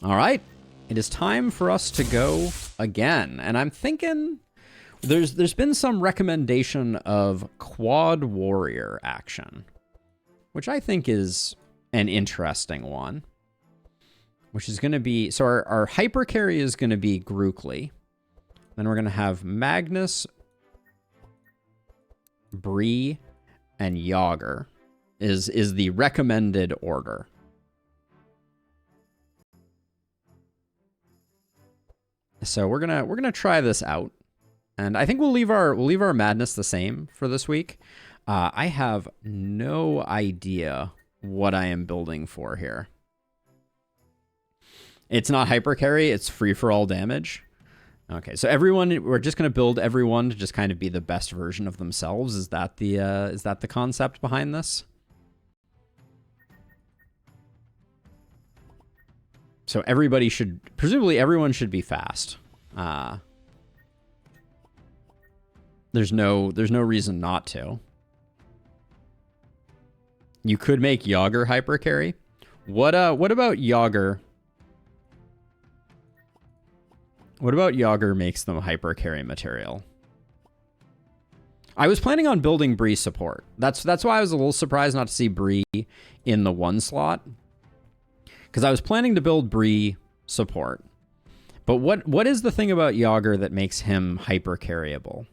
All right. It is time for us to go again. And I'm thinking there's been some recommendation of quad warrior action, which I think is an interesting one. Which is going to be... So our hyper carry is going to be Grookly. Then we're going to have Magnus, Bree, and Yager is the recommended order. So we're gonna try this out, and I think we'll leave our madness the same for this week. I have no idea what I am building for here. It's not hyper carry; it's free for all damage. Okay, so we're just gonna build everyone to just kind of be the best version of themselves. Is that the concept behind this? So presumably everyone should be fast. There's no reason not to. You could make Yager hyper carry. What about Yager? What about Yager makes them hyper carry material? I was planning on building Bree support. That's why I was a little surprised not to see Bree in the 1 slot. Because I was planning to build Bree support. But what is the thing about Yager that makes him hyper carryable?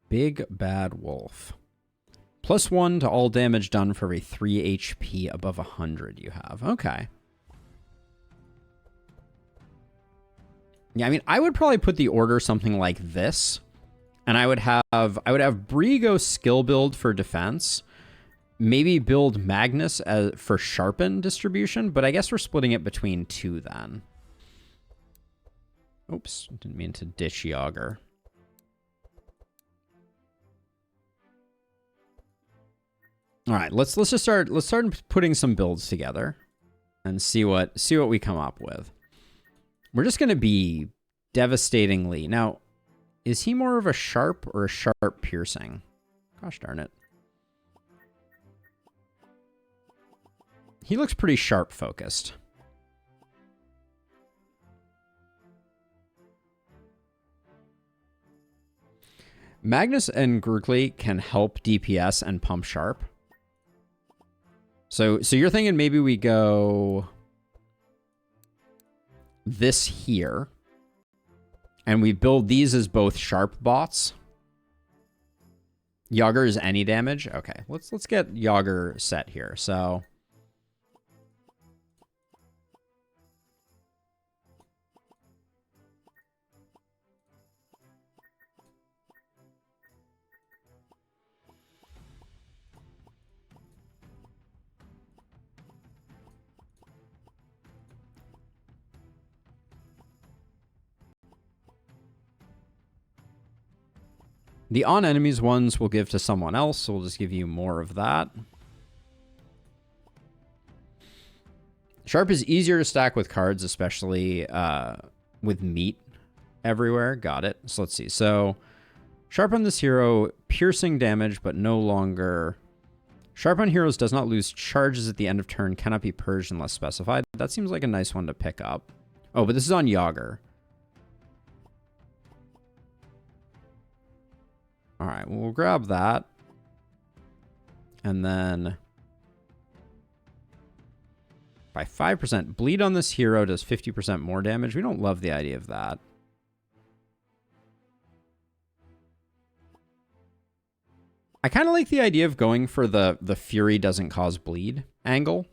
Big Bad Wolf. +1 to all damage done for every 3 HP above 100 you have. Okay. Yeah, I mean, I would probably put the order something like this, and I would have Bree go skill build for defense, maybe build Magnus for sharpen distribution, but I guess we're splitting it between 2 then. Oops, didn't mean to ditch Yager. All right, let's just start putting some builds together and see what we come up with. We're just going to be devastatingly... Now, is he more of a sharp or a sharp piercing? Gosh darn it. He looks pretty sharp focused. Magnus and Grookly can help DPS and pump sharp. So you're thinking maybe we go... this here, and we build these as both sharp bots. Yager is any damage. Okay, let's get Yager set here. So the on enemies ones we'll give to someone else, so we'll just give you more of that. Sharp is easier to stack with cards, especially with meat everywhere. Got it. So let's see. So sharp on this hero, piercing damage, but no longer... Sharp on heroes does not lose charges at the end of turn, cannot be purged unless specified. That seems like a nice one to pick up. Oh, but this is on Yager. All right, well, we'll grab that. And then by 5%, bleed on this hero does 50% more damage. We don't love the idea of that. I kind of like the idea of going for the Fury doesn't cause bleed angle.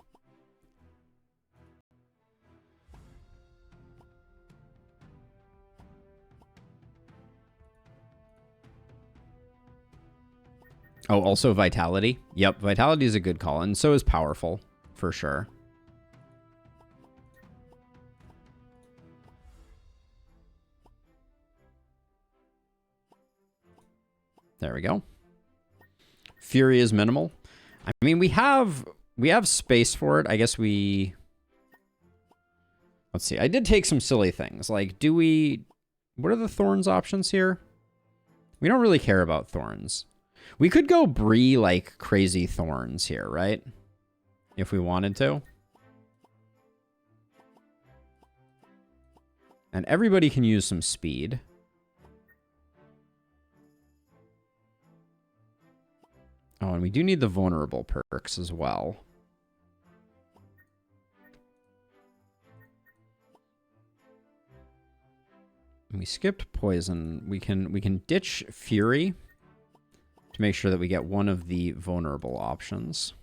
Oh, also Vitality. Yep, Vitality is a good call, and so is Powerful, for sure. There we go. Fury is minimal. I mean, we have space for it. I guess we... Let's see. I did take some silly things. Like, what are the Thorns options here? We don't really care about thorns. We could go Bree like crazy thorns here, right? If we wanted to. And everybody can use some speed. Oh, and we do need the vulnerable perks as well. We skipped poison. We can ditch fury to make sure that we get one of the vulnerable options.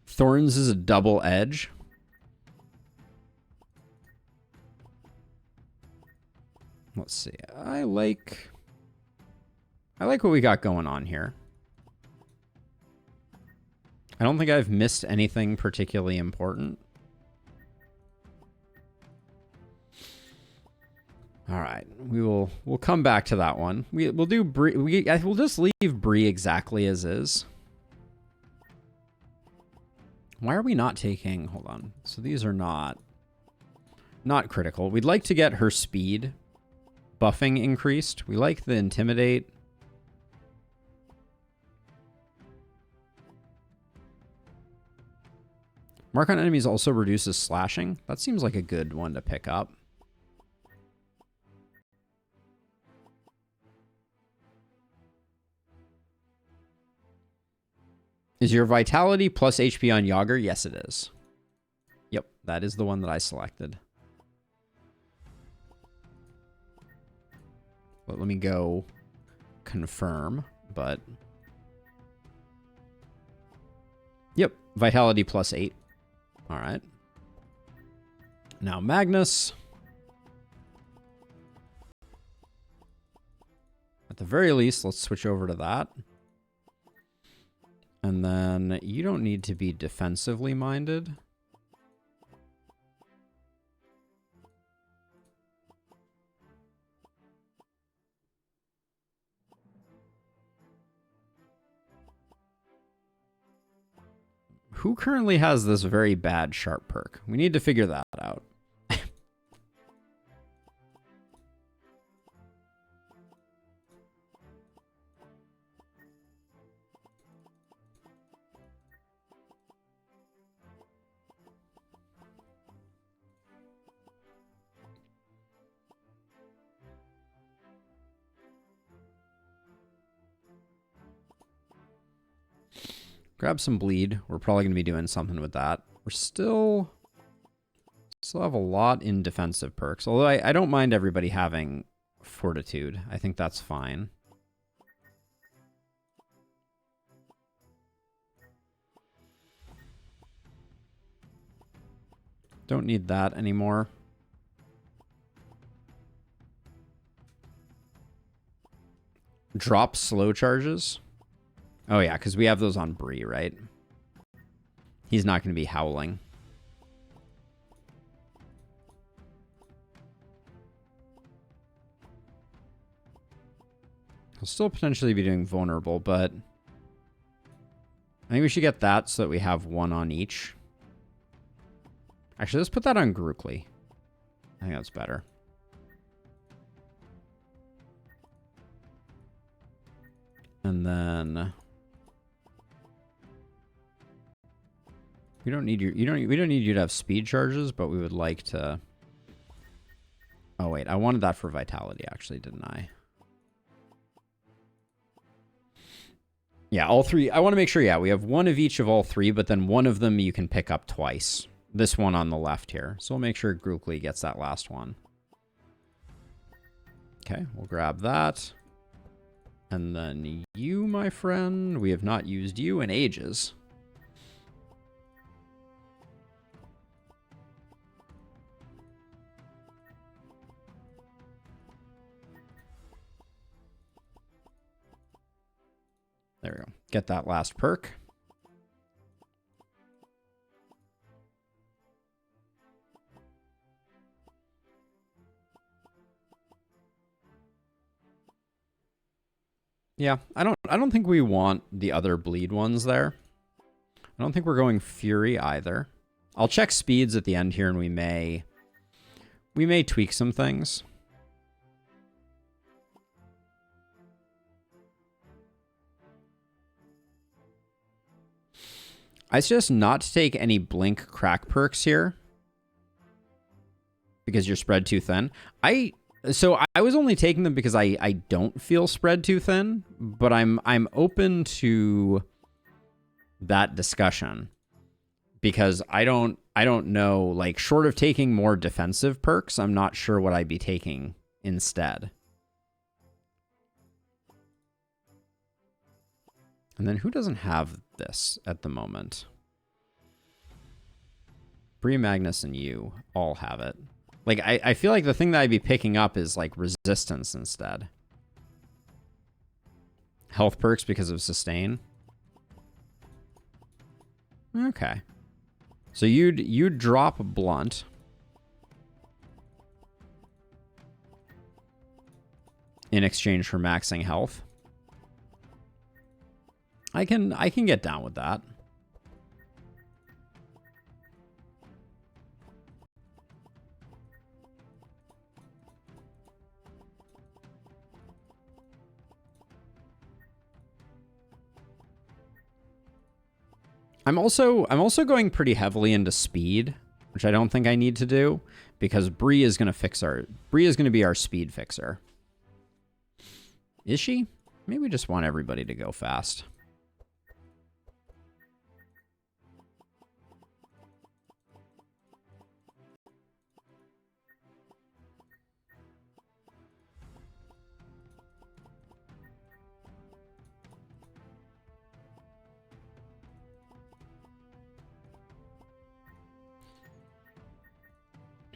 Thorns is a double edge. Let's see. I like what we got going on here. I don't think I've missed anything particularly important. All right, we'll come back to that one. We'll do Bree. We'll just leave Bree exactly as is. Why are we not taking? Hold on. So these are not critical. We'd like to get her speed buffing increased. We like the intimidate. Mark on enemies also reduces slashing. That seems like a good one to pick up. Is your vitality plus HP on Yager? Yes, it is. Yep, that is the one that I selected. But let me go confirm, but... Yep, vitality plus 8. All right. Now Magnus. At the very least, let's switch over to that. And then you don't need to be defensively minded. Who currently has this very bad sharp perk? We need to figure that out. Grab some bleed. We're probably going to be doing something with that. We're still have a lot in defensive perks. Although I don't mind everybody having fortitude. I think that's fine. Don't need that anymore. Drop slow charges. Oh, yeah, because we have those on Bree, right? He's not going to be howling. He'll still potentially be doing vulnerable, but I think we should get that so that we have one on each. Actually, let's put that on Grookly. I think that's better. And then... We don't need we don't need you to have speed charges, but we would like to. Oh wait, I wanted that for vitality actually, didn't I? Yeah, all three. I want to make sure, yeah, we have one of each of all three, but then one of them you can pick up twice. This one on the left here. So we'll make sure Grookly gets that last one. Okay, we'll grab that. And then you, my friend, we have not used you in ages. There we go. Get that last perk. Yeah, I don't think we want the other bleed ones there. I don't think we're going Fury either. I'll check speeds at the end here, and we may tweak some things. I suggest not to take any blink crack perks here because you're spread too thin. So I was only taking them because I don't feel spread too thin, but I'm open to that discussion because I don't know, like, short of taking more defensive perks, I'm not sure what I'd be taking instead. And then who doesn't have this at the moment? Bree, Magnus, and you all have it. Like, I feel like the thing that I'd be picking up is, like, resistance instead. Health perks because of sustain. Okay. So you'd drop blunt. In exchange for maxing health. I can get down with that. I'm also going pretty heavily into speed, which I don't think I need to do because Bree is going to be our speed fixer. Is she? Maybe we just want everybody to go fast.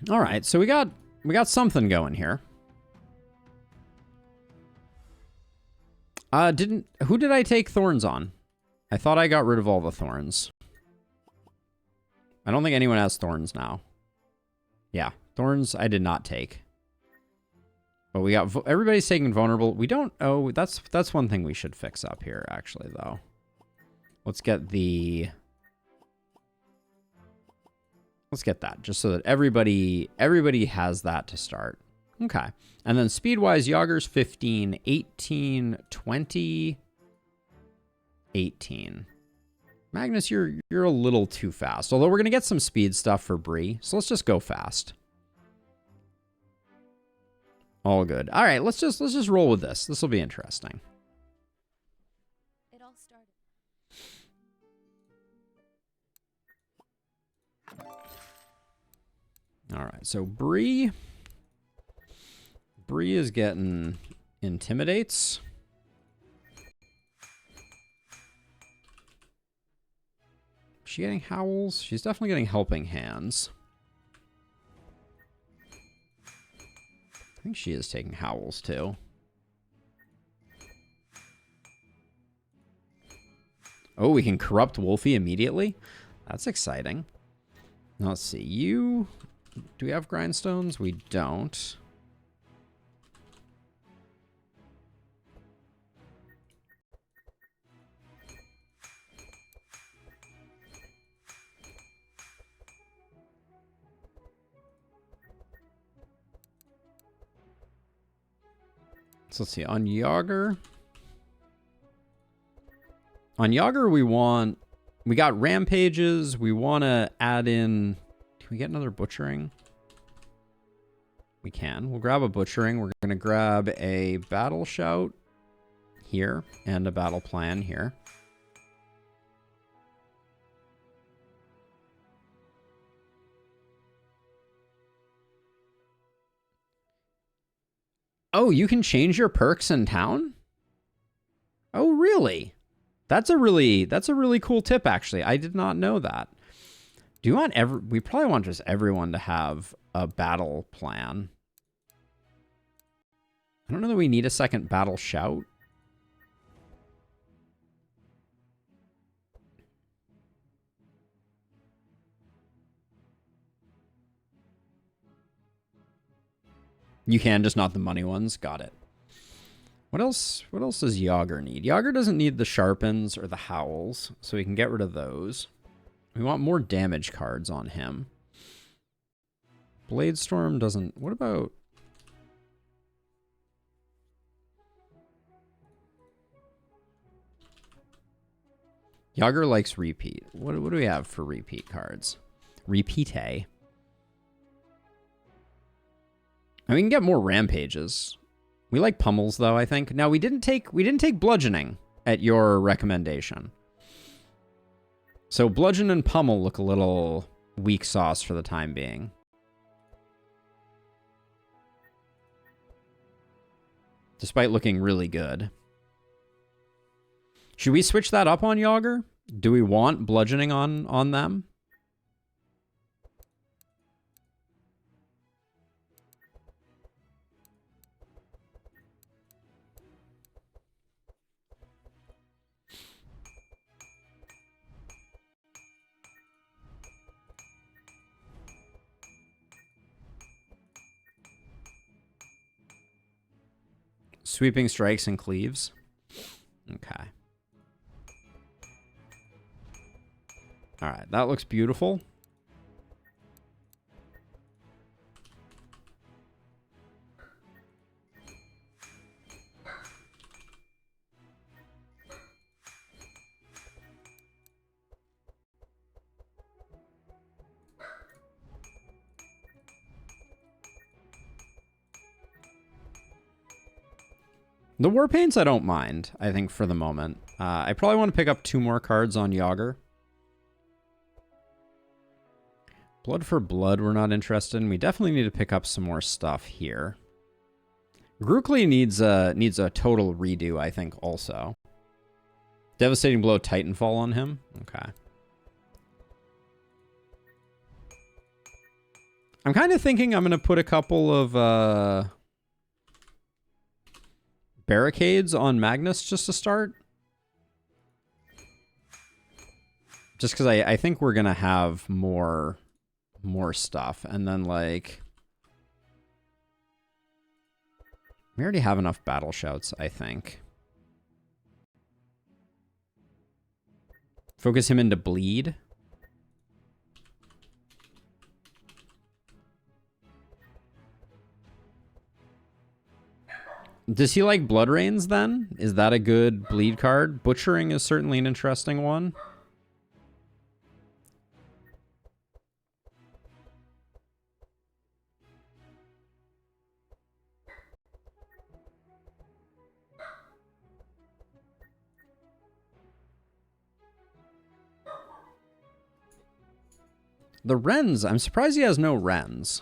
All right, so we got something going here. Who did I take thorns on? I thought I got rid of all the thorns. I don't think anyone has thorns now. Yeah, thorns I did not take. But we got everybody's taking vulnerable. We don't. Oh, that's one thing we should fix up here actually though. Let's get that, just so that everybody has that to start. Okay. And then speed-wise, Yager's 15, 18, 20, 18. Magnus, you're a little too fast. Although we're going to get some speed stuff for Bree, so let's just go fast. All good. All right, let's just roll with this. This will be interesting. It all started. All right, so Bree is getting intimidates. Is she getting howls? She's definitely getting helping hands. I think she is taking howls too. Oh, we can corrupt Wolfie immediately? That's exciting. Now, let's see. Do we have grindstones? We don't. So let's see. On Yager, we got rampages. We want to add in. Can we get another butchering? We can. We'll grab a butchering. We're going to grab a battle shout here and a battle plan here. Oh, you can change your perks in town? Oh, really? That's a really cool tip, actually. I did not know that. Do you want we probably want just everyone to have a battle plan. I don't know that we need a second battle shout. You can, just not the money ones. Got it. What else does Yager need? Yager doesn't need the Sharpens or the Howls, so we can get rid of those. We want more damage cards on him. Bladestorm doesn't... What about... Yager likes repeat. What do we have for repeat cards? Repeat. I mean, we can get more rampages. We like pummels though, I think. Now we didn't take bludgeoning at your recommendation. So bludgeon and pummel look a little weak sauce for the time being. Despite looking really good. Should we switch that up on Yager? Do we want bludgeoning on them? Sweeping strikes and cleaves. Okay. All right, that looks beautiful. The war paints I don't mind, I think, for the moment. I probably want to pick up 2 more cards on Yager. Blood for blood we're not interested in. We definitely need to pick up some more stuff here. Grookly needs a total redo, I think, also. Devastating Blow, Titanfall on him. Okay. I'm kind of thinking I'm going to put a couple of barricades on Magnus just to start. Just because I think we're going to have more stuff. And then, like... We already have enough battle shouts, I think. Focus him into bleed. Does he like Blood Rains then? Is that a good bleed card? Butchering is certainly an interesting one. The Wrens, I'm surprised he has no Wrens.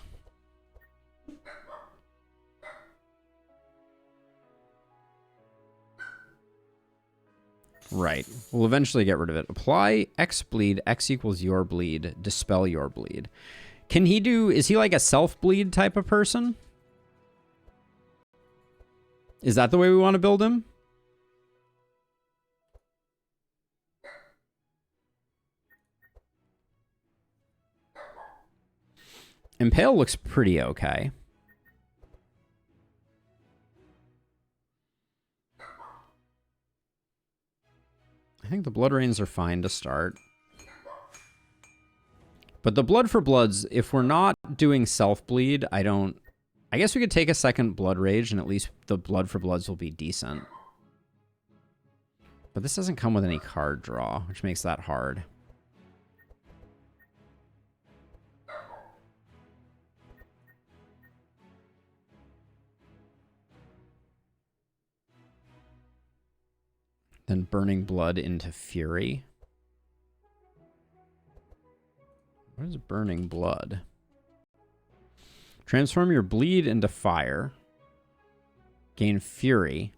Right. We'll eventually get rid of it. Apply X bleed, X equals your bleed, dispel your bleed. Can he do, is he like a self-bleed type of person? Is that the way we want to build him? Impale looks pretty okay. I think the Blood Rains are fine to start. But the Blood for Bloods, if we're not doing self-bleed, I guess we could take a second Blood Rage and at least the Blood for Bloods will be decent. But this doesn't come with any card draw, which makes that hard. Then Burning Blood into Fury. What is Burning Blood? Transform your bleed into fire. Gain Fury.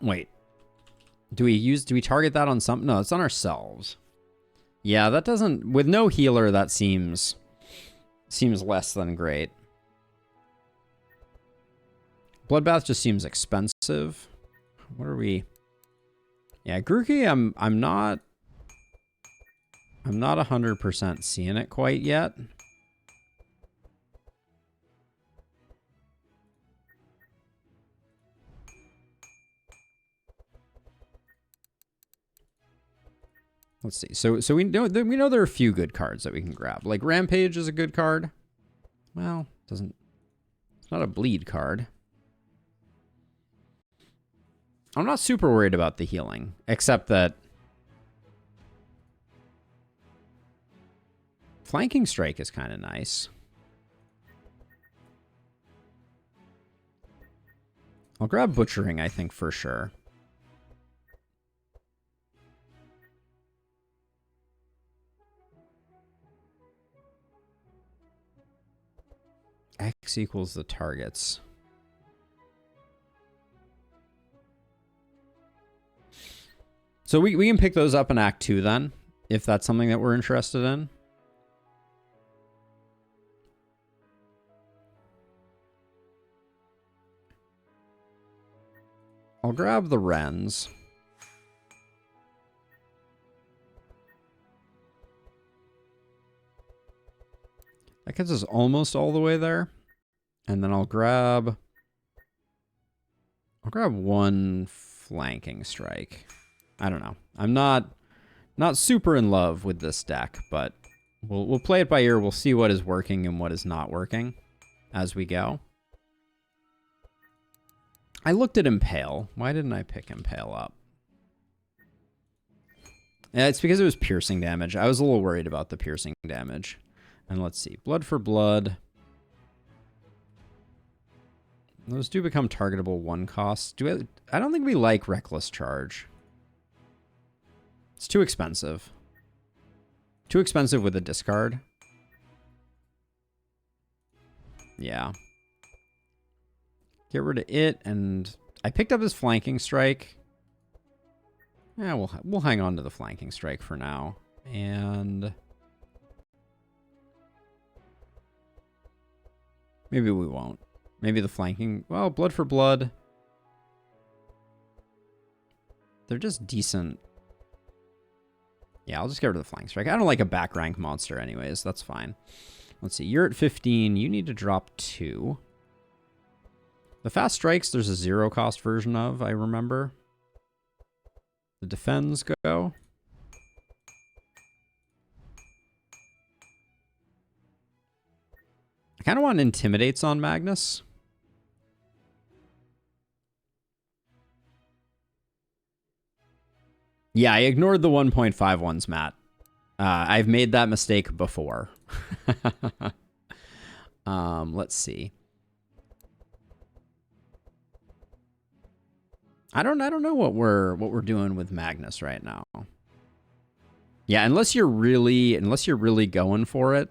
Wait. Do we target that on something? No, it's on ourselves. Yeah, that doesn't... With no healer, that seems less than great. Bloodbath just seems expensive. What are we... Yeah, Grookey, I'm not 100% seeing it quite yet. Let's see. So we know there are a few good cards that we can grab. Like Rampage is a good card. Well, it's not a bleed card. I'm not super worried about the healing, except that Flanking Strike is kind of nice. I'll grab Butchering, I think, for sure. X equals the targets. So we can pick those up in Act 2 then, if that's something that we're interested in. I'll grab the Wrens. That gets us almost all the way there. And then I'll grab one Flanking Strike. I don't know. I'm not super in love with this deck, but we'll play it by ear. We'll see what is working and what is not working as we go. I looked at Impale. Why didn't I pick Impale up? Yeah, it's because it was piercing damage. I was a little worried about the piercing damage. And let's see. Blood for Blood. Those do become targetable 1 cost. I don't think we like Reckless Charge. It's too expensive. Too expensive with a discard. Yeah. Get rid of it, and I picked up his Flanking Strike. Yeah, we'll hang on to the Flanking Strike for now. And maybe we won't. Maybe the Flanking... Well, Blood for Blood. They're just decent. Yeah, I'll just get rid of the Flanking Strike. I don't like a back rank monster anyways. That's fine. Let's see. You're at 15. You need to drop 2. The Fast Strikes, there's a 0 cost version of, I remember. The Defends go. I kind of want Intimidates on Magnus. Yeah, I ignored the 1.51s, Matt. I've made that mistake before. Let's see. I don't know what we're doing with Magnus right now. Yeah, unless you're really going for it,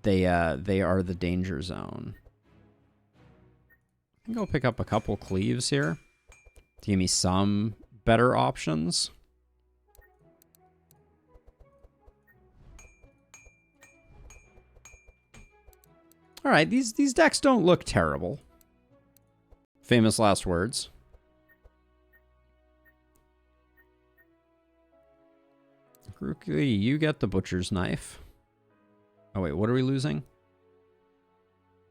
they are the danger zone. I think I'll pick up a couple Cleaves here to give me some better options. All right, these decks don't look terrible. Famous last words. Rookie, you get the Butcher's Knife. Oh, wait, what are we losing?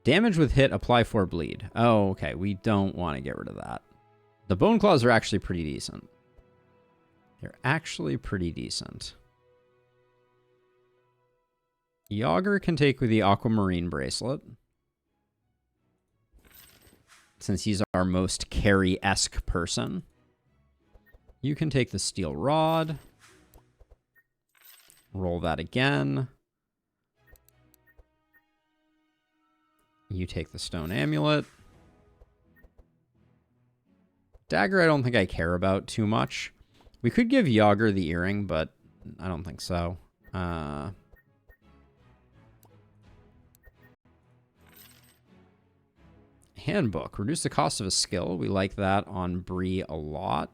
Damage with hit, apply 4 bleed. Oh, okay, we don't want to get rid of that. The Bone Claws are actually pretty decent. They're actually pretty decent. Yager can take with the Aquamarine Bracelet, since he's our most carry-esque person. You can take the Steel Rod. Roll that again. You take the Stone Amulet. Dagger I don't think I care about too much. We could give Yager the Earring, but I don't think so. Handbook. Reduce the cost of a skill. We like that on Bree a lot.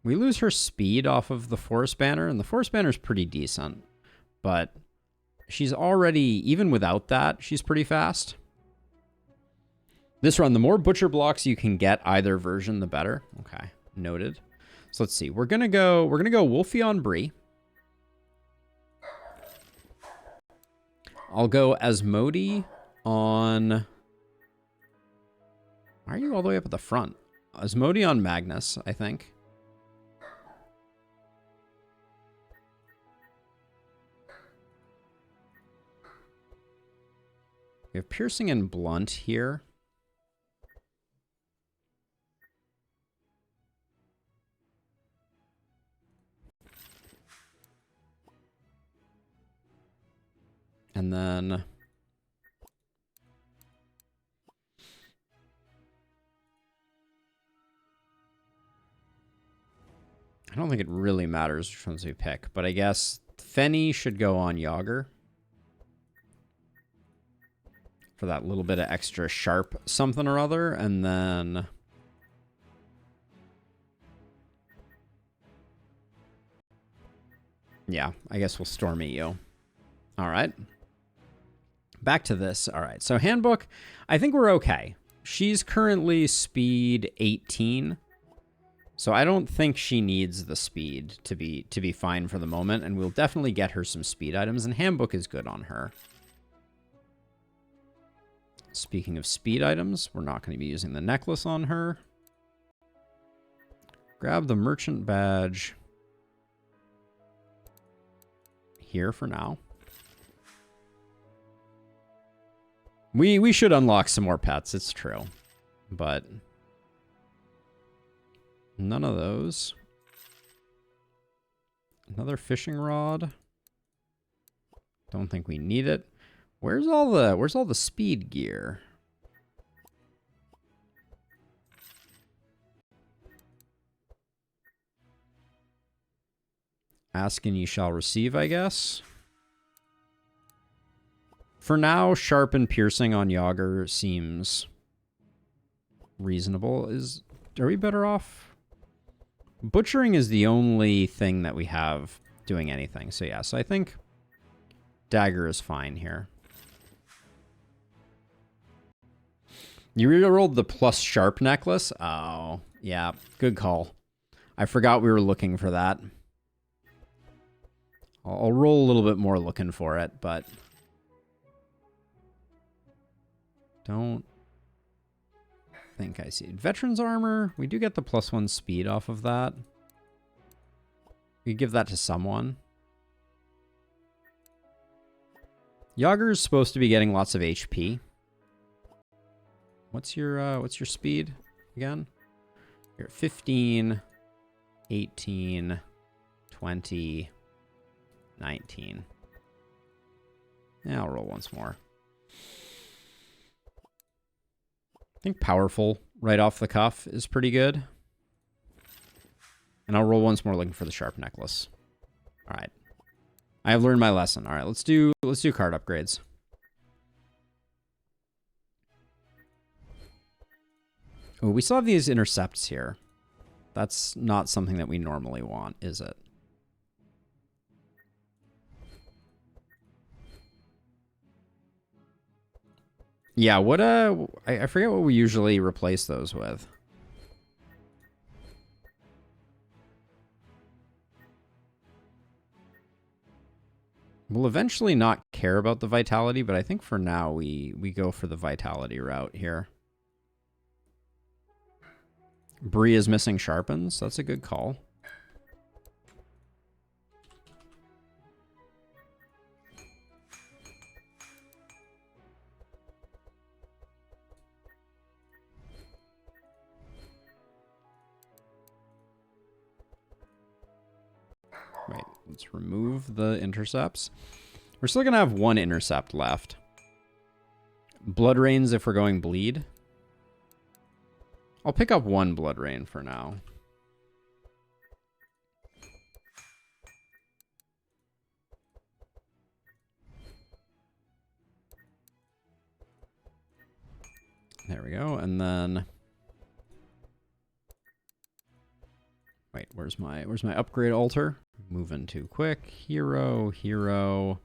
We lose her speed off of the Forest Banner, and the Forest Banner is pretty decent. But she's already, even without that, she's pretty fast. This run, the more Butcher blocks you can get either version, the better. Okay, noted. So let's see. We're gonna go Wolfie on Bree. I'll go Asmodee on... Why are you all the way up at the front? Asmodeon Magnus, I think. We have Piercing and Blunt here. And then... I don't think it really matters which ones we pick, but I guess Fenny should go on Yager. For that little bit of extra sharp something or other, and then... Yeah, I guess we'll Stormy you. Alright. Back to this. Alright, so Handbook, I think we're okay. She's currently speed 18. So I don't think she needs the speed to be fine for the moment, and we'll definitely get her some speed items, and Handbook is good on her. Speaking of speed items, we're not going to be using the necklace on her. Grab the merchant badge here for now. We should unlock some more pets, it's true. But none of those. Another fishing rod. Don't think we need it. Where's all the speed gear? Ask and ye shall receive, I guess. For now, sharp and piercing on Yager seems reasonable. Are we better off? Butchering is the only thing that we have doing anything. So yeah, so I think dagger is fine here. You rerolled the plus sharp necklace? Oh, yeah, good call. I forgot we were looking for that. I'll roll a little bit more looking for it, but don't think I see it. Veteran's armor, we do get the +1 speed off of that. We give that to someone. Yager's supposed to be getting lots of HP. What's your speed again? You're at 15, 18, 20, 19. Yeah, I'll roll once more. I think powerful right off the cuff is pretty good. And I'll roll once more looking for the sharp necklace. All right. I have learned my lesson. All right, let's do card upgrades. Oh, we still have these intercepts here. That's not something that we normally want, is it? Yeah, what I forget what we usually replace those with. We'll eventually not care about the vitality, but I think for now we go for the vitality route here. Bree is missing sharpens. That's a good call. Wait, let's remove the intercepts. We're still going to have one intercept left. Blood Rains if we're going bleed. I'll pick up one Blood Rain for now. There we go, and then... Wait, where's my upgrade altar? Moving too quick. Hero, hero.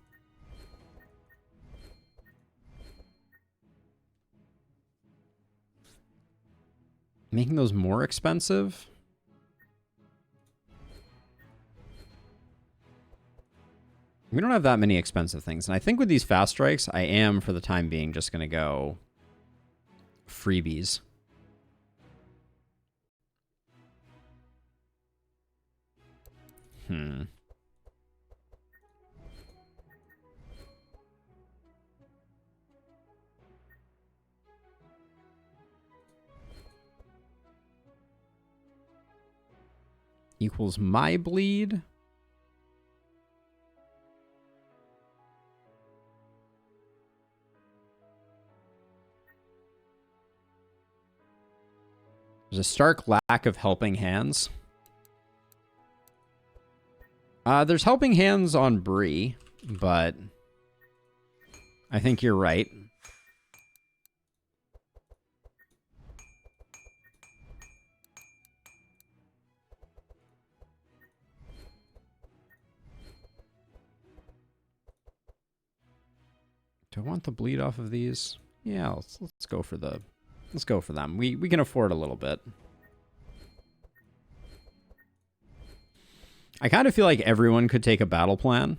Making those more expensive? We don't have that many expensive things. And I think with these fast strikes, I am, for the time being, just going to go freebies. Equals my bleed. There's a stark lack of helping hands. There's helping hands on Bree, but I think you're right. Do I want the bleed off of these? Yeah, let's go for them. We can afford a little bit. I kind of feel like everyone could take a battle plan.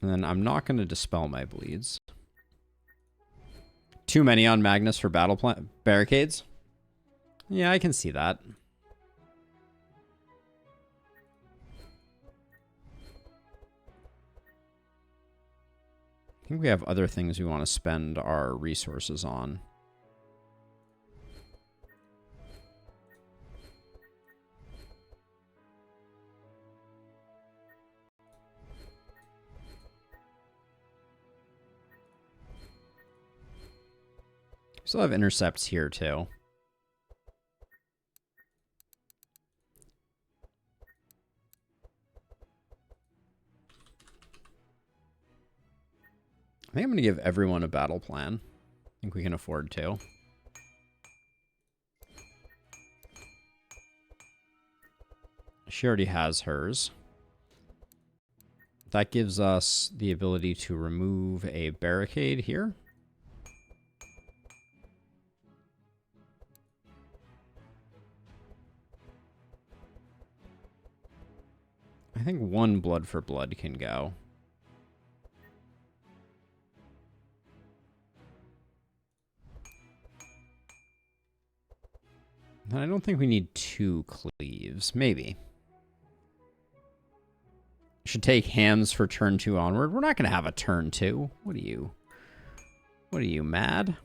And then I'm not going to dispel my bleeds. Too many on Magnus for battle plan barricades? Yeah, I can see that. I think we have other things we want to spend our resources on. Still have intercepts here too. I think I'm going to give everyone a battle plan. I think we can afford to. She already has hers. That gives us the ability to remove a barricade here. I think one blood for blood can go. And I don't think we need 2 cleaves. Maybe. Should take hands for turn 2 onward. We're not going to have a turn 2. What are you, mad?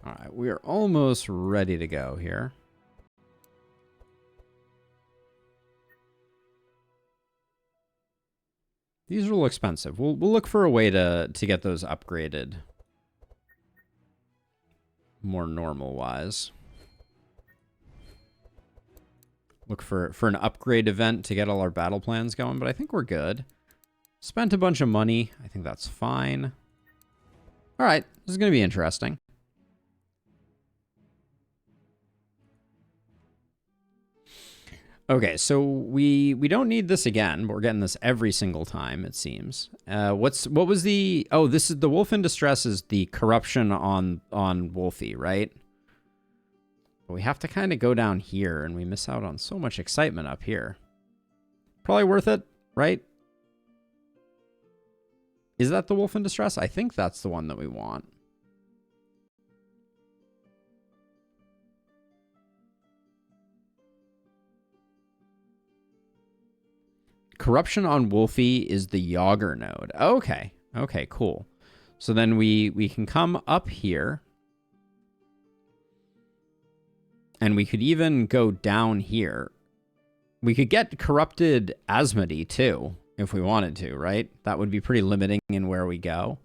All right, we are almost ready to go here. These are a little expensive. We'll look for a way to get those upgraded more normal-wise. Look for an upgrade event to get all our battle plans going, but I think we're good. Spent a bunch of money. I think that's fine. All right, this is going to be interesting. Okay, so we don't need this again, but we're getting this every single time, it seems. What was the... Oh, this is the Wolf in Distress is the corruption on Wolfie, right? But we have to kind of go down here, and we miss out on so much excitement up here. Probably worth it, right? Is that the Wolf in Distress? I think that's the one that we want. Corruption on Wolfie is the Yager node. Okay. Okay, cool. So then we can come up here. And we could even go down here. We could get corrupted Asmodee too, if we wanted to, right? That would be pretty limiting in where we go.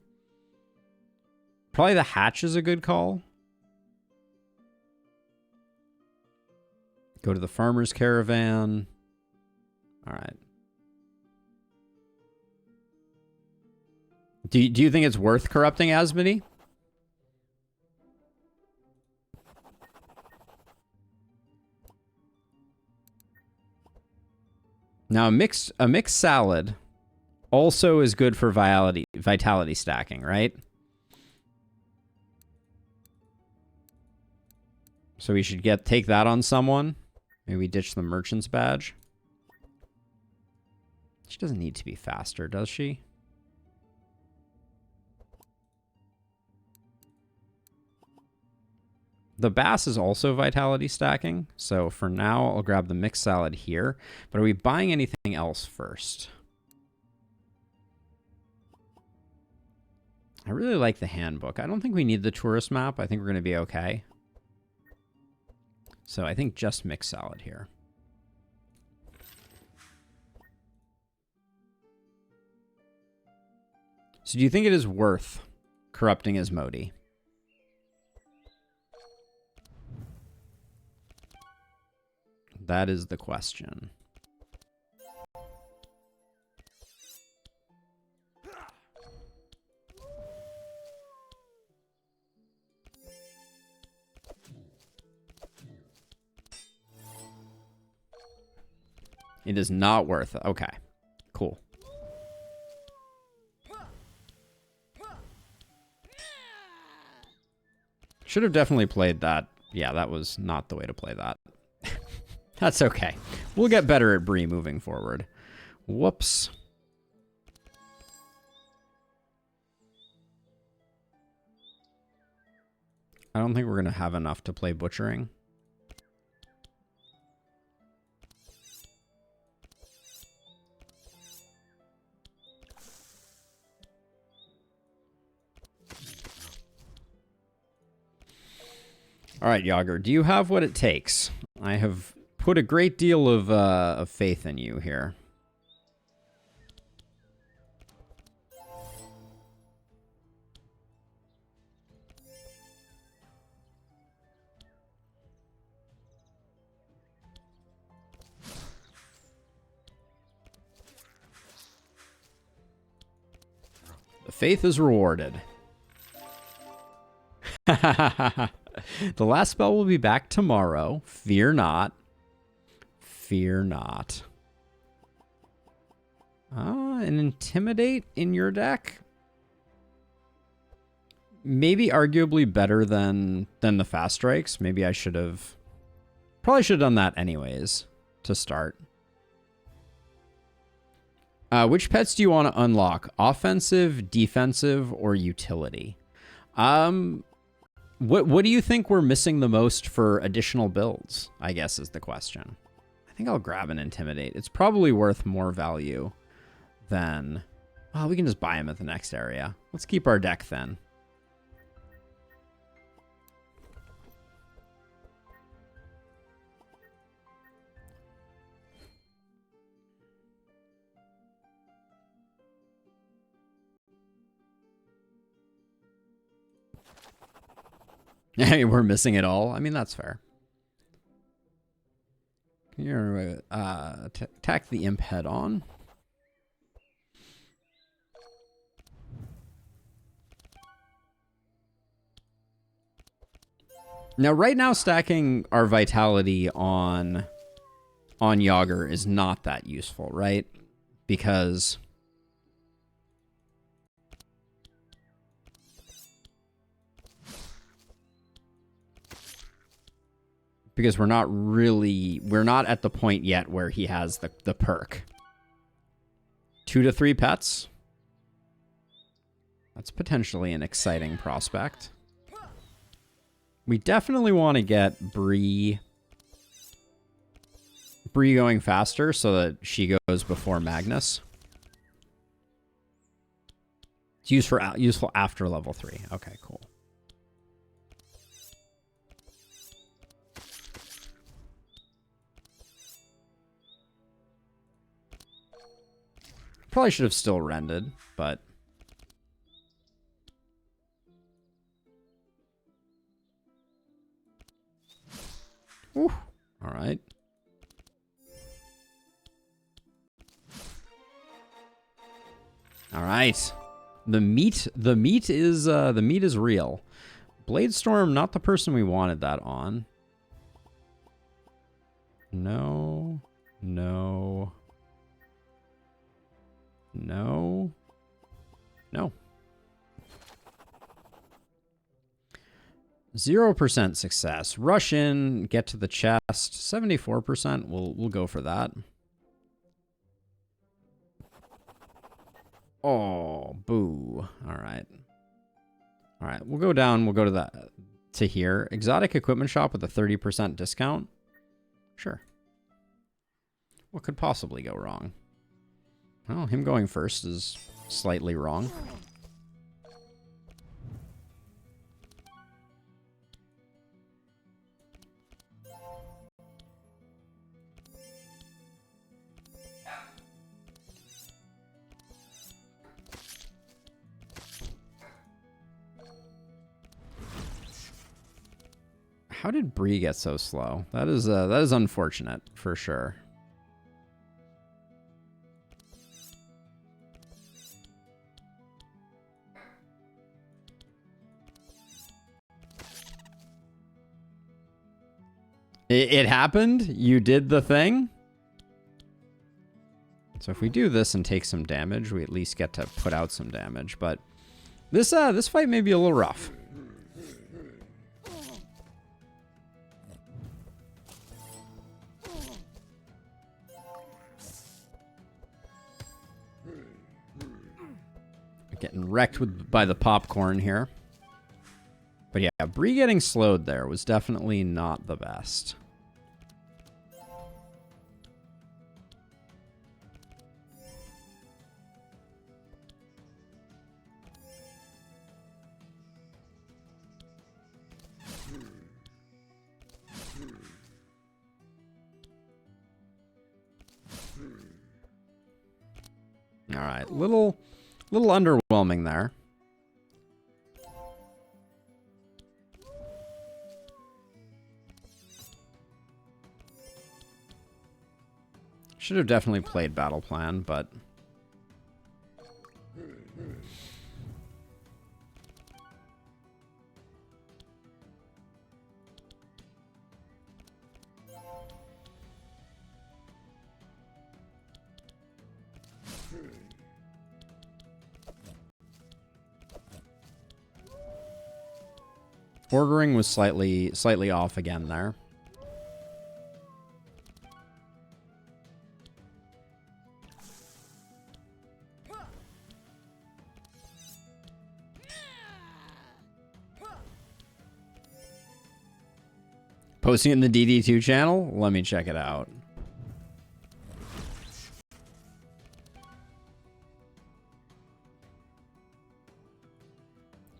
Probably the Hatch is a good call. Go to the Farmer's Caravan. All right. Do you think it's worth corrupting Asmodee? Now, a mixed salad also is good for vitality stacking, right? So we should take that on someone. Maybe ditch the merchant's badge. She doesn't need to be faster, does she? The bass is also vitality stacking. So for now, I'll grab the mixed salad here. But are we buying anything else first? I really like the handbook. I don't think we need the tourist map. I think we're going to be okay. So I think just mixed salad here. So do you think it is worth corrupting Asmodi? That is the question. It is not worth it. Okay, cool. Should have definitely played that. Yeah, that was not the way to play that. That's okay. We'll get better at Bree moving forward. Whoops. I don't think we're going to have enough to play butchering. All right, Yager, do you have what it takes? I have put a great deal of faith in you here. The faith is rewarded. The last spell will be back tomorrow. Fear not. Fear not. An Intimidate in your deck? Maybe arguably better than the Fast Strikes. Maybe I should have... Probably should have done that anyways to start. Which pets do you want to unlock? Offensive, defensive, or utility? What do you think we're missing the most for additional builds, I guess is the question. I think I'll grab an Intimidate. It's probably worth more value than... Well, we can just buy him at the next area. Let's keep our deck thin. We're missing it all. I mean, that's fair. Here, attack the imp head on. Now, right now, stacking our vitality on Yager is not that useful, right? Because we're not at the point yet where he has the perk. 2 to 3 pets. That's potentially an exciting prospect. We definitely want to get Bree going faster so that she goes before Magnus. It's useful after level 3. Okay, cool. Probably should have still rended, but... Ooh, all right. All right. The meat is real. Bladestorm, not the person we wanted that on. No. No. No. 0% success. Rush in, get to the chest. 74%. We'll go for that. Oh, boo. All right. All right, we'll go down. We'll go to here. Exotic equipment shop with a 30% discount. Sure. What could possibly go wrong? Well, him going first is slightly wrong. How did Bree get so slow? That is unfortunate for sure. It happened. You did the thing. So if we do this and take some damage, we at least get to put out some damage. But this fight may be a little rough. Getting wrecked by the popcorn here. But yeah, Bree getting slowed there was definitely not the best. All right, little underwhelming there. Should have definitely played Battle Plan, but ordering was slightly off again there. Posting it in the DD2 channel? Let me check it out.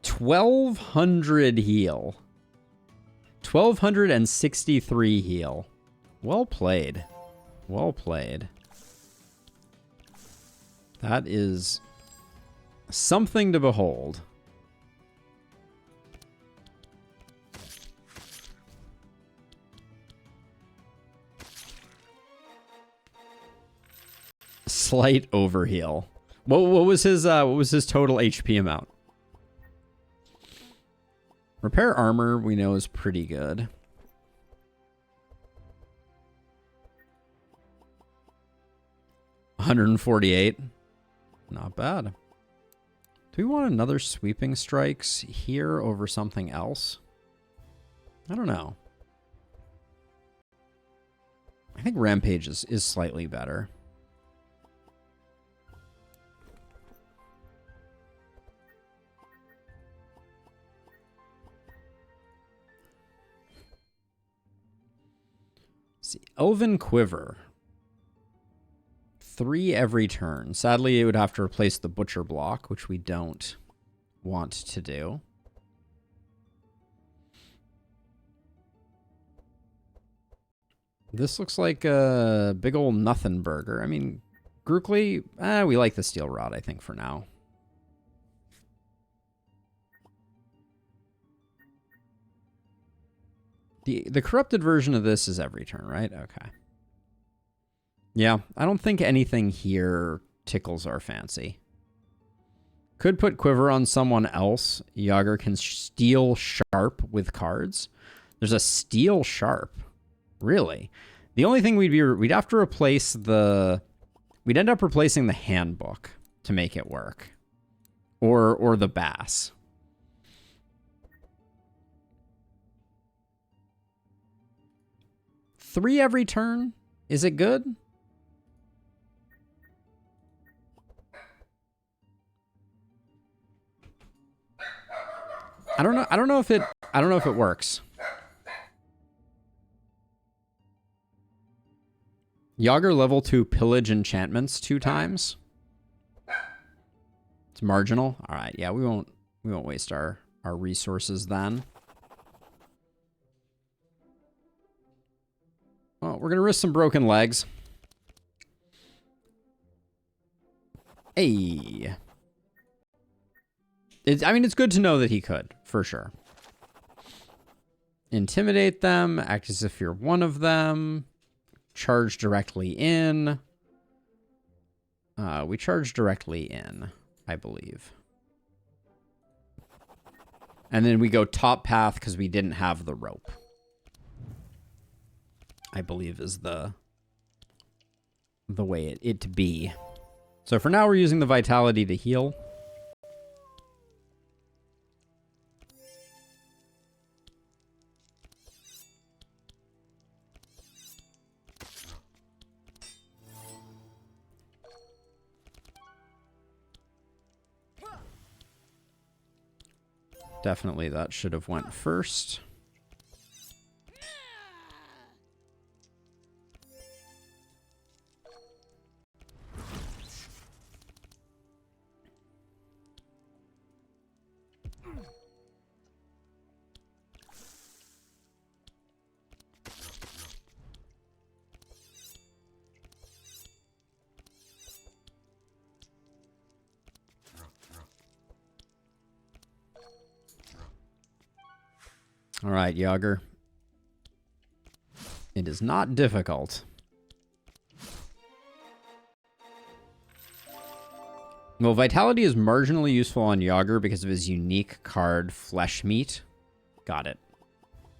$1,200 heal. 1,263 heal. Well played. Well played. That is something to behold. Slight overheal. What was his total HP amount? Repair armor we know is pretty good. $148. Not bad. Do we want another sweeping strikes here over something else? I don't know. I think Rampage is slightly better. See, Elven Quiver. 3 every turn. Sadly, it would have to replace the Butcher block, which we don't want to do. This looks like a big old nothing burger. I mean, Grookly, we like the Steel Rod, I think, for now. The corrupted version of this is every turn, right? Okay. Yeah, I don't think anything here tickles our fancy. Could put Quiver on someone else. Yager can steal Sharp with cards. There's a Steel Sharp. Really? The only thing we'd have to replace we'd end up replacing the handbook. to make it work. Or the bass. Three every turn? Is it good? I don't know. I don't know if it works. Yager level 2 pillage enchantments 2 times. It's marginal. All right. Yeah, we won't waste our resources then. Well, we're going to risk some broken legs. Hey. I mean, it's good to know that he could, for sure. Intimidate them, act as if you're one of them, charge directly in. We charge directly in, I believe. And then we go top path because we didn't have the rope. I believe is the way it to be. So for now, we're using the vitality to heal. Definitely that should have went first. All right, Yager. It is not difficult. Well, Vitality is marginally useful on Yager because of his unique card, Flesh Meat. Got it.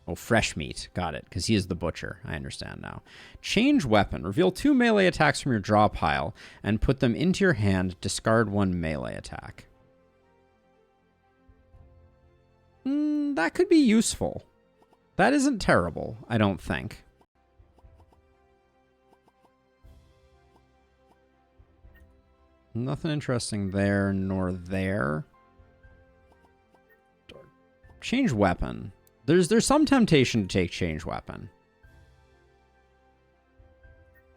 Oh, Fresh Meat. Got it, because he is the Butcher. I understand now. Change Weapon. Reveal 2 melee attacks from your draw pile and put them into your hand. Discard 1 melee attack. That could be useful. That isn't terrible, I don't think. Nothing interesting there nor there. Change Weapon. There's some temptation to take Change Weapon.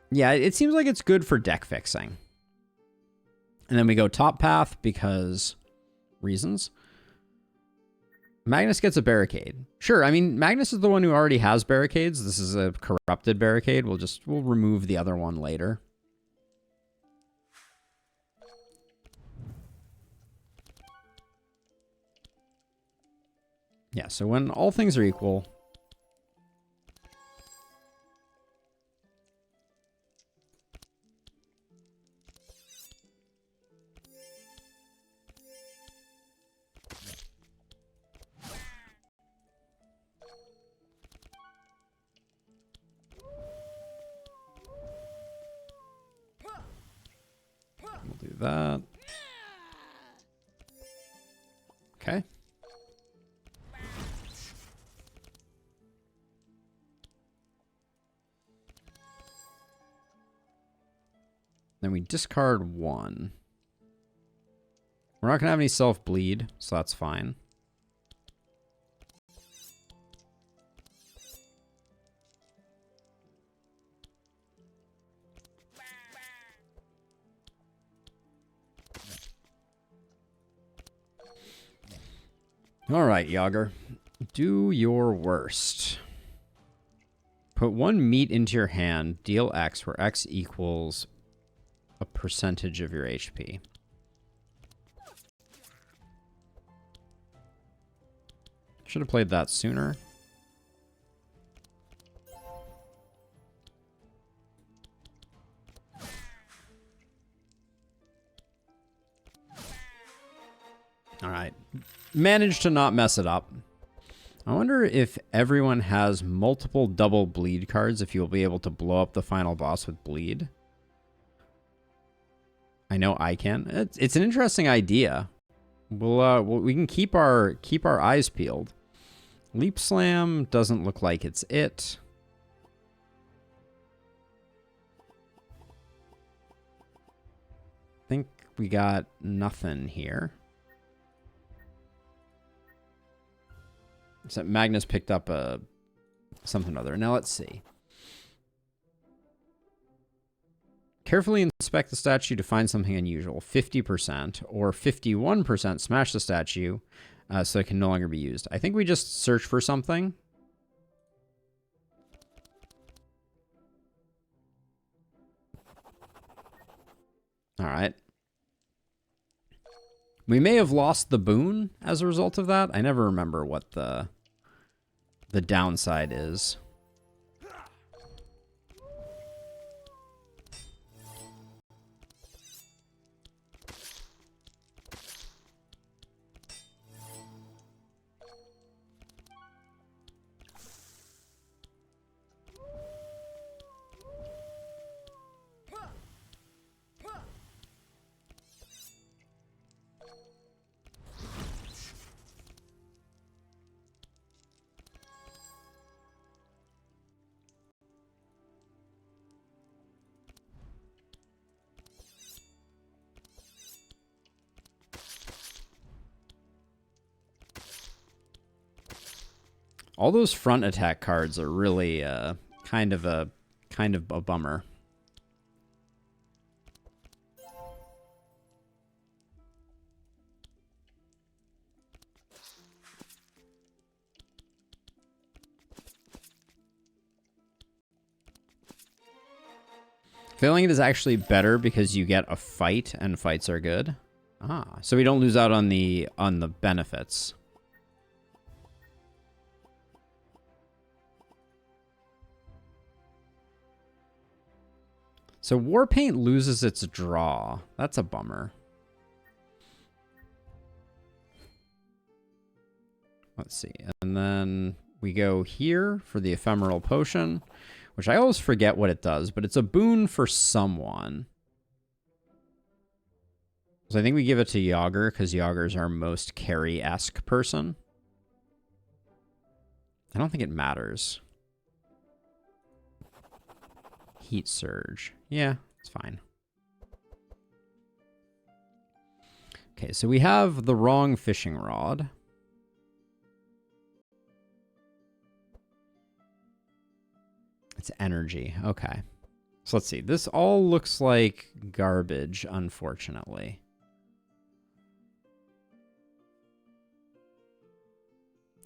Yeah, it seems like it's good for deck fixing. And then we go top path because reasons. Magnus gets a barricade. Sure, I mean, Magnus is the one who already has barricades. This is a corrupted barricade. We'll remove the other one later. Yeah, so when all things are equal... We'll do that. Okay. Then we discard 1. We're not going to have any self-bleed, so that's fine. All right, Yager. Do your worst. Put 1 meat into your hand. Deal X, where X equals a percentage of your HP. Should have played that sooner. All right. Managed to not mess it up. I wonder if everyone has multiple double bleed cards, if you'll be able to blow up the final boss with bleed. I know I can. It's an interesting idea. We can keep our eyes peeled. Leap Slam doesn't look like it's it. I think we got nothing here. So Magnus picked up something or other. Now let's see. Carefully inspect the statue to find something unusual. 50% or 51% smash the statue so it can no longer be used. I think we just search for something. All right. We may have lost the boon as a result of that. I never remember what the downside is. All those front attack cards are really kind of a bummer. Failing it is actually better because you get a fight and fights are good. Ah, so we don't lose out on the benefits. So Warpaint loses its draw. That's a bummer. Let's see. And then we go here for the Ephemeral Potion, which I always forget what it does, but it's a boon for someone. So I think we give it to Yager because Yager's our most carry-esque person. I don't think it matters. Heat Surge. Yeah, it's fine. Okay, so we have the wrong fishing rod. It's energy. Okay. So let's see. This all looks like garbage, unfortunately.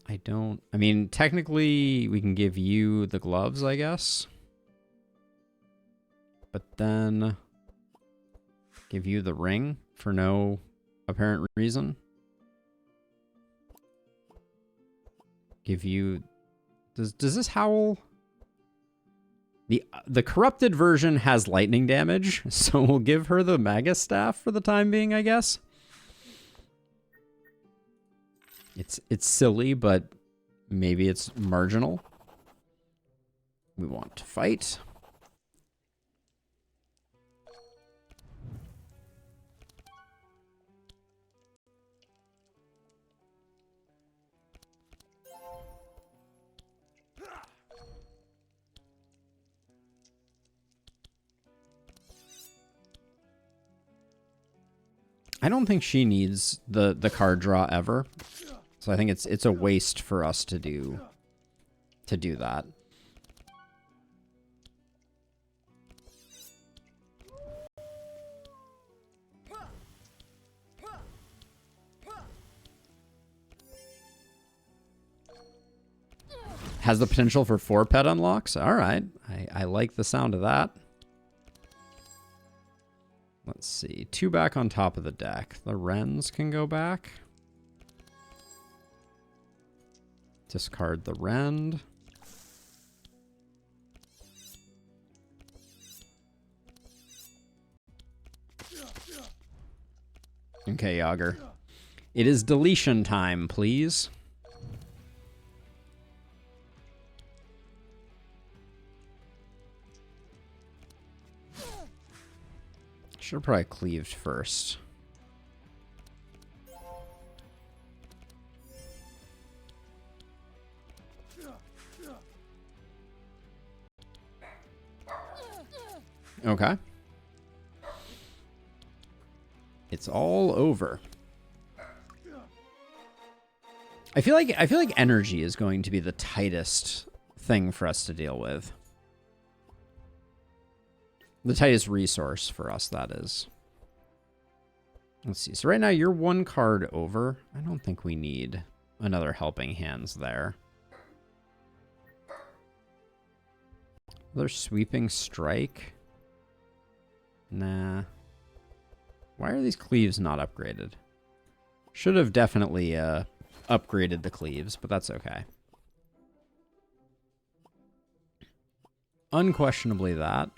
I mean, technically, we can give you the gloves, I guess. But then give you the ring for no apparent reason. Give you... Does this howl? The corrupted version has lightning damage, so we'll give her the Magus Staff for the time being, I guess. It's silly, but maybe it's marginal. We want to fight. I don't think she needs the card draw ever. So I think it's a waste for us to do that. Has the potential for 4 pet unlocks. All right. I like the sound of that. Let's see. 2 back on top of the deck. The Wrens can go back. Discard the Rend. Okay, Yager. It is deletion time, please. Should have probably cleaved first. Okay. It's all over. I feel like energy is going to be the tightest thing for us to deal with. The tightest resource for us, that is. Let's see. So right now you're one card over. I don't think we need another helping hands there. Another sweeping strike. Nah. Why are these cleaves not upgraded? Should have definitely upgraded the cleaves, but that's okay. Unquestionably that.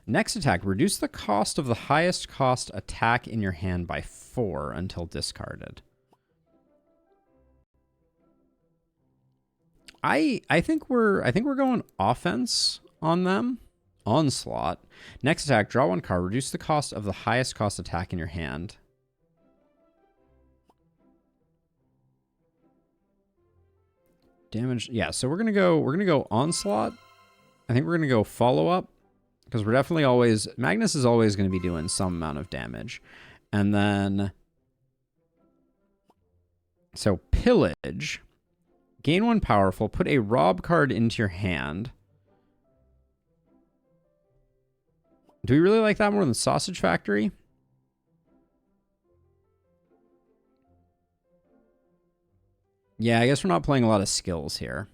Next attack, reduce the cost of the highest cost attack in your hand by 4 until discarded. I think we're going offense on them. Onslaught. Next attack, draw 1 card, reduce the cost of the highest cost attack in your hand. Damage. Yeah, so we're gonna go onslaught. I think we're gonna go follow up. Because we're definitely always... Magnus is always going to be doing some amount of damage. And then... So, pillage. Gain 1 powerful. Put a rob card into your hand. Do we really like that more than Sausage Factory? Yeah, I guess we're not playing a lot of skills here.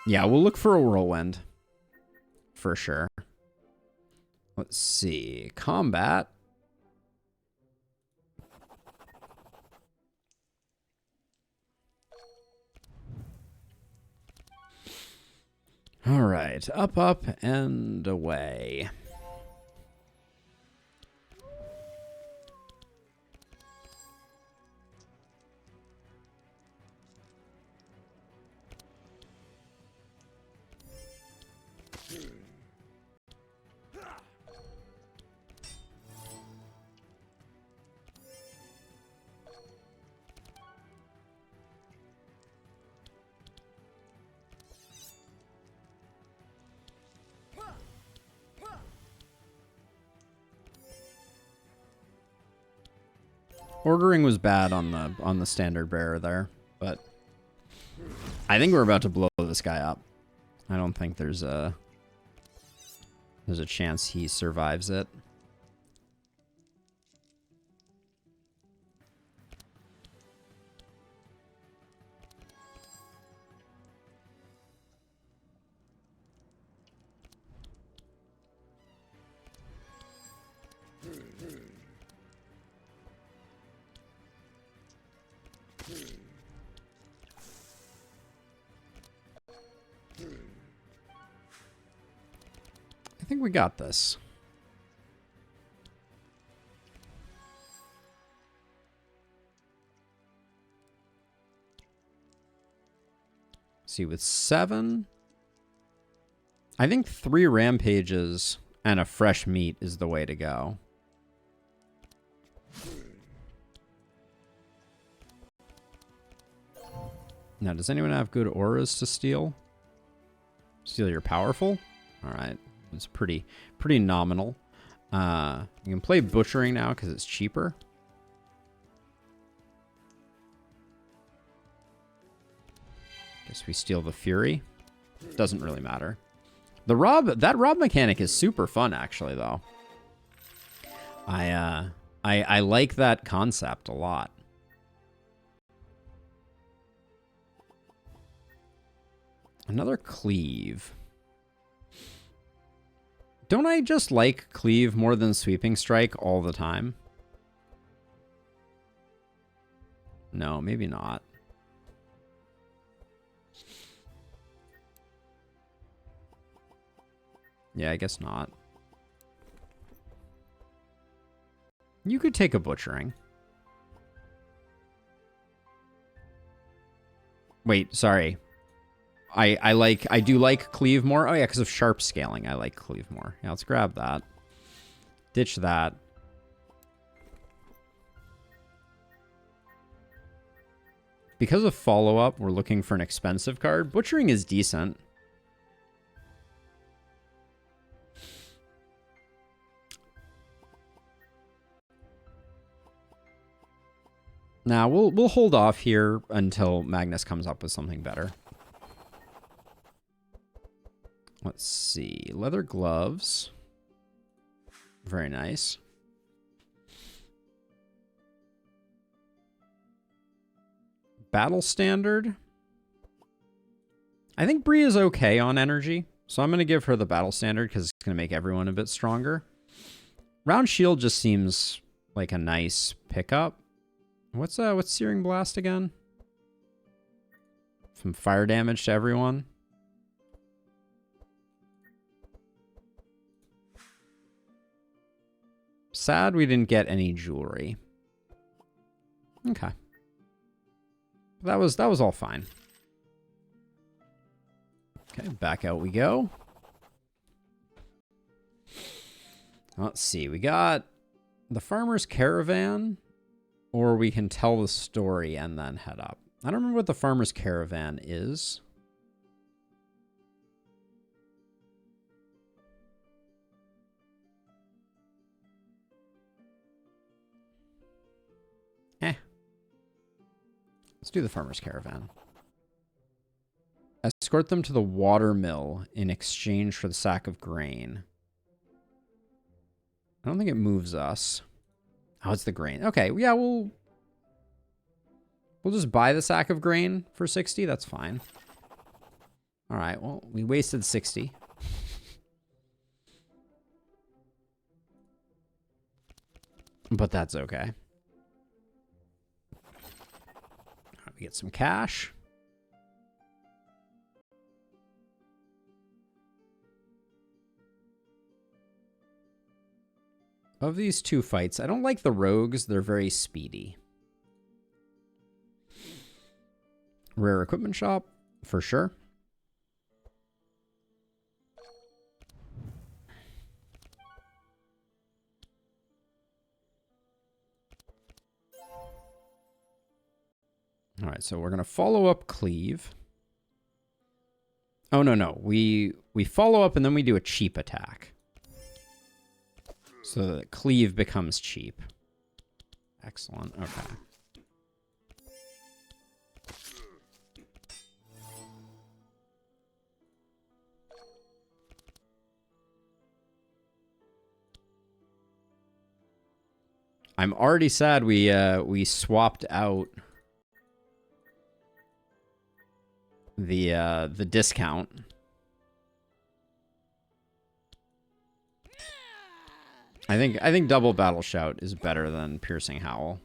Yeah, we'll look for a whirlwind. For sure. Let's see. Combat. All right. Up, up, and away. Ordering was bad on the standard bearer there, but I think we're about to blow this guy up. I don't think there's a chance he survives it. I think we got this. See, with 7, I think 3 rampages and a fresh meat is the way to go. Now, does anyone have good auras to steal? Steal your powerful? All right. It's pretty nominal. You can play butchering now because it's cheaper. Guess we steal the fury. Doesn't really matter. That rob mechanic is super fun, actually, though. I like that concept a lot. Another cleave. Don't I just like cleave more than sweeping strike all the time? No, maybe not. Yeah, I guess not. You could take a butchering. Wait, sorry. I do like cleave more. Oh yeah, because of sharp scaling, I like cleave more. Yeah, let's grab that. Ditch that. Because of follow-up, we're looking for an expensive card. Butchering is decent. Now, we'll hold off here until Magnus comes up with something better. Let's see. Leather gloves. Very nice. Battle standard. I think Bree is okay on energy, so I'm going to give her the battle standard because it's going to make everyone a bit stronger. Round shield just seems like a nice pickup. What's Searing Blast again? From fire damage to everyone. Sad we didn't get any jewelry. Okay. That was all fine. Okay, back out we go. Let's see. We got the Farmer's Caravan, or we can tell the story and then head up. I don't remember what the Farmer's Caravan is. Let's do the Farmer's Caravan. Escort them to the water mill in exchange for the sack of grain. I don't think it moves us. Oh, it's the grain. Okay, yeah, we'll just buy the sack of grain for 60. That's fine. All right, well, we wasted 60. But that's okay. We get some cash. Of these two fights, I don't like the rogues. They're very speedy. Rare equipment shop, for sure. All right, so we're going to follow up cleave. Oh, no. We follow up and then we do a cheap attack. So that cleave becomes cheap. Excellent. Okay. I'm already sad we swapped out the discount. I think double battle shout is better than piercing howl.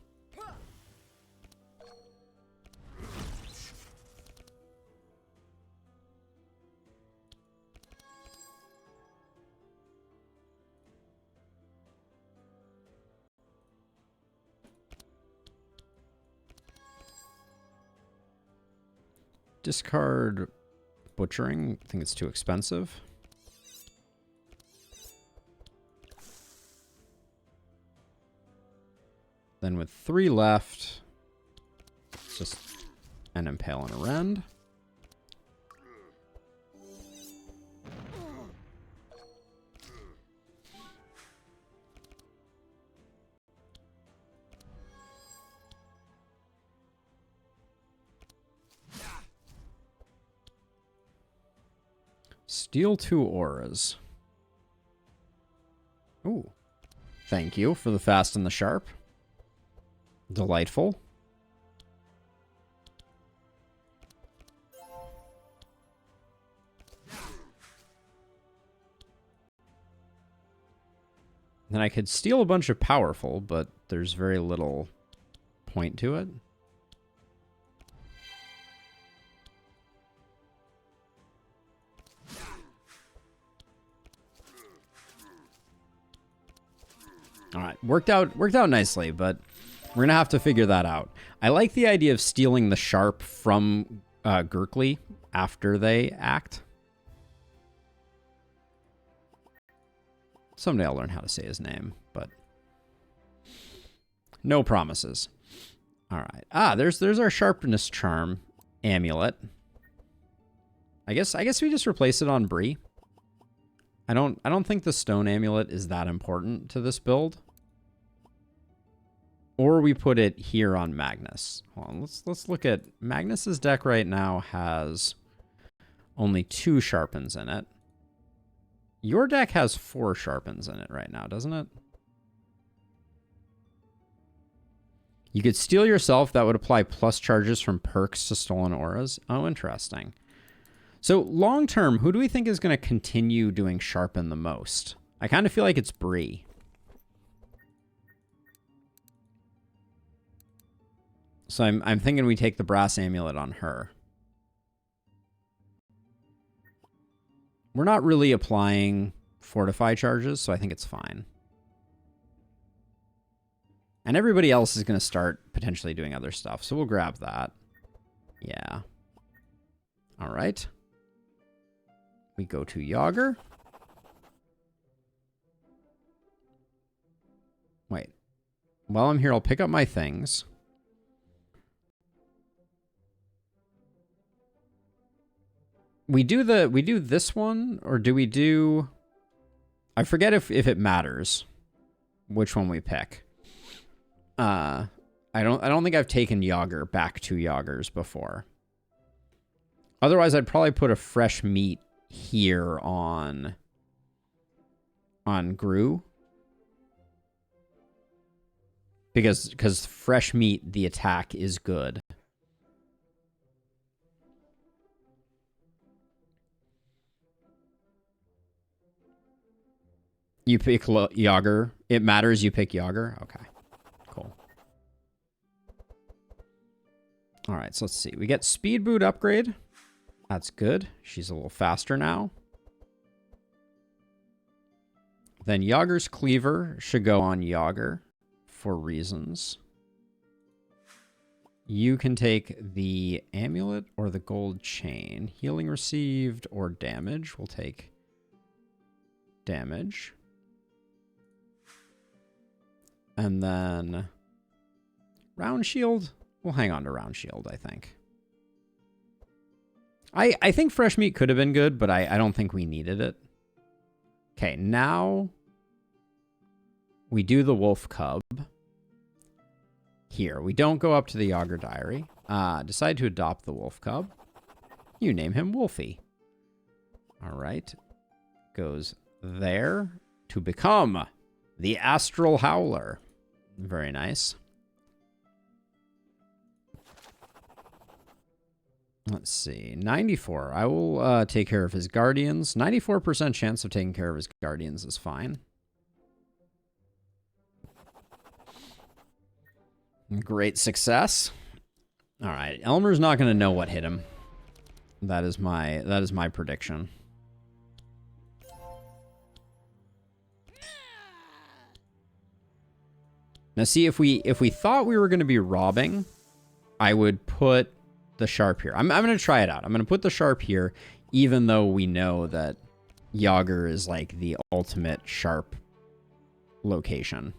Discard butchering. I think it's too expensive. Then with 3 left, it's just an impale and a rend. Steal 2 auras. Ooh. Thank you for the fast and the sharp. Delightful. Then I could steal a bunch of powerful, but there's very little point to it. All right, worked out nicely, but we're gonna have to figure that out. I like the idea of stealing the sharp from Gurkly after they act. Someday I'll learn how to say his name, but no promises. All right. Ah, there's our sharpness charm amulet. I guess we just replace it on Bree. I don't think the stone amulet is that important to this build. Or we put it here on Magnus. Hold on, let's look at Magnus's deck right now has only 2 sharpens in it. Your deck has 4 sharpens in it right now, doesn't it? You could steal yourself. That would apply plus charges from perks to stolen auras. Oh, interesting. So long term, who do we think is going to continue doing sharpen the most? I kind of feel like it's Bree. So I'm thinking we take the brass amulet on her. We're not really applying fortify charges, so I think it's fine. And everybody else is going to start potentially doing other stuff, so we'll grab that. Yeah. All right. We go to Yager. Wait. While I'm here, I'll pick up my things. We do this one, or do we do... I forget if it matters which one we pick. I don't think I've taken Yager back to Yagers before. Otherwise, I'd probably put a fresh meat here on Gru. Because fresh meat, the attack is good. You pick Yager. It matters you pick Yager? Okay. Cool. All right, so let's see. We get speed boot upgrade. That's good. She's a little faster now. Then Yager's cleaver should go on Yager for reasons. You can take the amulet or the gold chain. Healing received or damage. We'll take damage. And then round shield. We'll hang on to round shield, I think. I think fresh meat could have been good, but I don't think we needed it. Okay, now we do the wolf cub. Here, we don't go up to the Yager Diary. Decide to adopt the wolf cub. You name him Wolfie. All right. Goes there to become the Astral Howler. Very nice. Let's see. 94. I will take care of his guardians. 94% chance of taking care of his guardians is fine. Great success. All right. Elmer's not going to know what hit him. That is my prediction. Now, see, if we thought we were going to be robbing, I would put the sharp here. I'm going to try it out. I'm going to put the sharp here, even though we know that Yager is like the ultimate sharp location.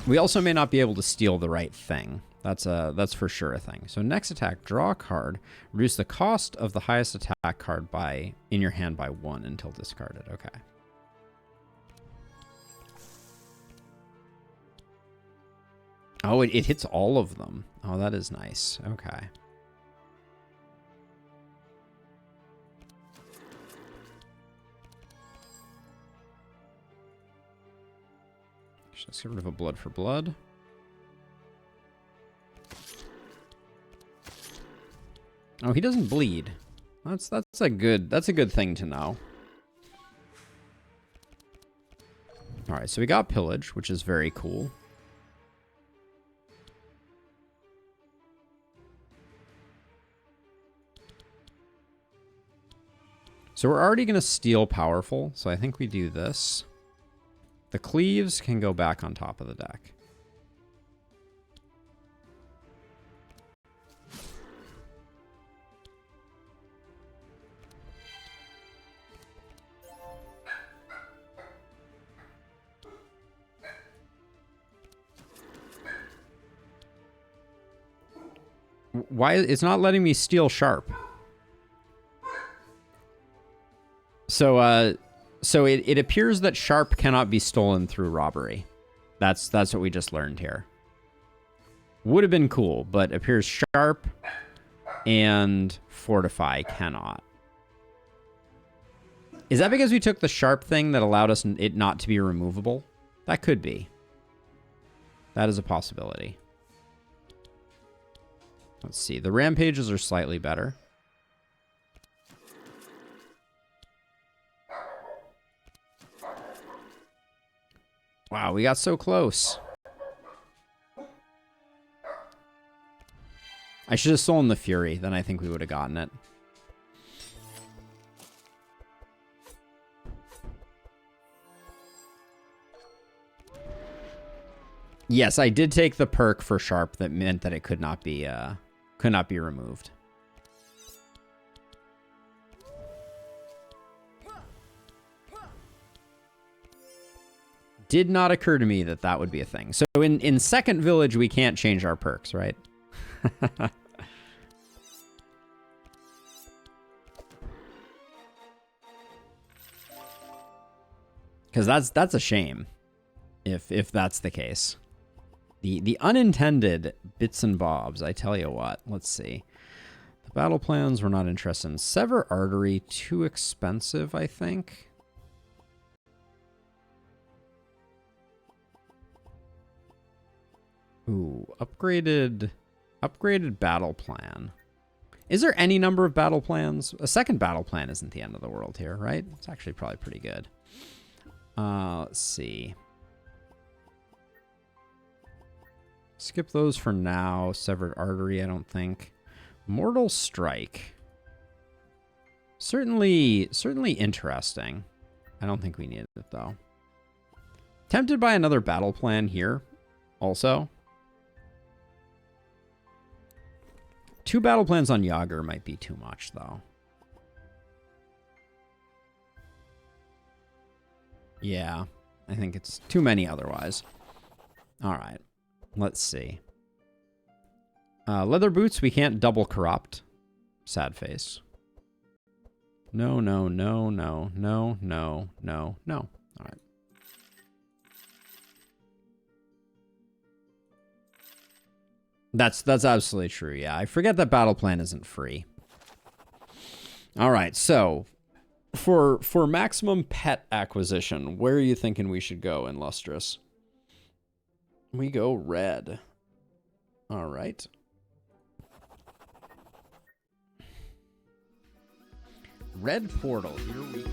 We also may not be able to steal the right thing. That's for sure a thing. So next attack, draw a card. Reduce the cost of the highest attack card in your hand by 1 until discarded. Okay. Oh, it hits all of them. Oh, that is nice. Okay. Let's get rid of a blood for blood. Oh, he doesn't bleed. That's a good thing to know. All right, so we got pillage, which is very cool. So we're already going to steal powerful, so I think we do this. The cleaves can go back on top of the deck. Why it's not letting me steal sharp? So it appears that sharp cannot be stolen through robbery. That's what we just learned here. Would have been cool, but appears sharp and fortify cannot. Is that because we took the sharp thing that allowed us it not to be removable? That could be. That is a possibility. Let's see. The rampages are slightly better. Wow, we got so close. I should have stolen the Fury, then I think we would have gotten it. Yes, I did take the perk for sharp that meant that it could not be removed. Did not occur to me that that would be a thing. So in second village, we can't change our perks, right? Because that's a shame if that's the case. The unintended bits and bobs, I tell you what. Let's see. The battle plans we're not interested in. Sever Artery, too expensive, I think. Ooh, upgraded battle plan. Is there any number of battle plans? A second battle plan isn't the end of the world here, right? It's actually probably pretty good. Let's see. Skip those for now. Severed Artery, I don't think. Mortal Strike. Certainly interesting. I don't think we need it, though. Tempted by another battle plan here, also. 2 battle plans on Yager might be too much, though. Yeah, I think it's too many otherwise. All right, let's see. Leather boots, we can't double corrupt. Sad face. No, no, no, no, no, no, no, no. All right. That's absolutely true, yeah. I forget that battle plan isn't free. All right, so for maximum pet acquisition, where are you thinking we should go in Lustrous? We go red. All right. Red portal, here we go.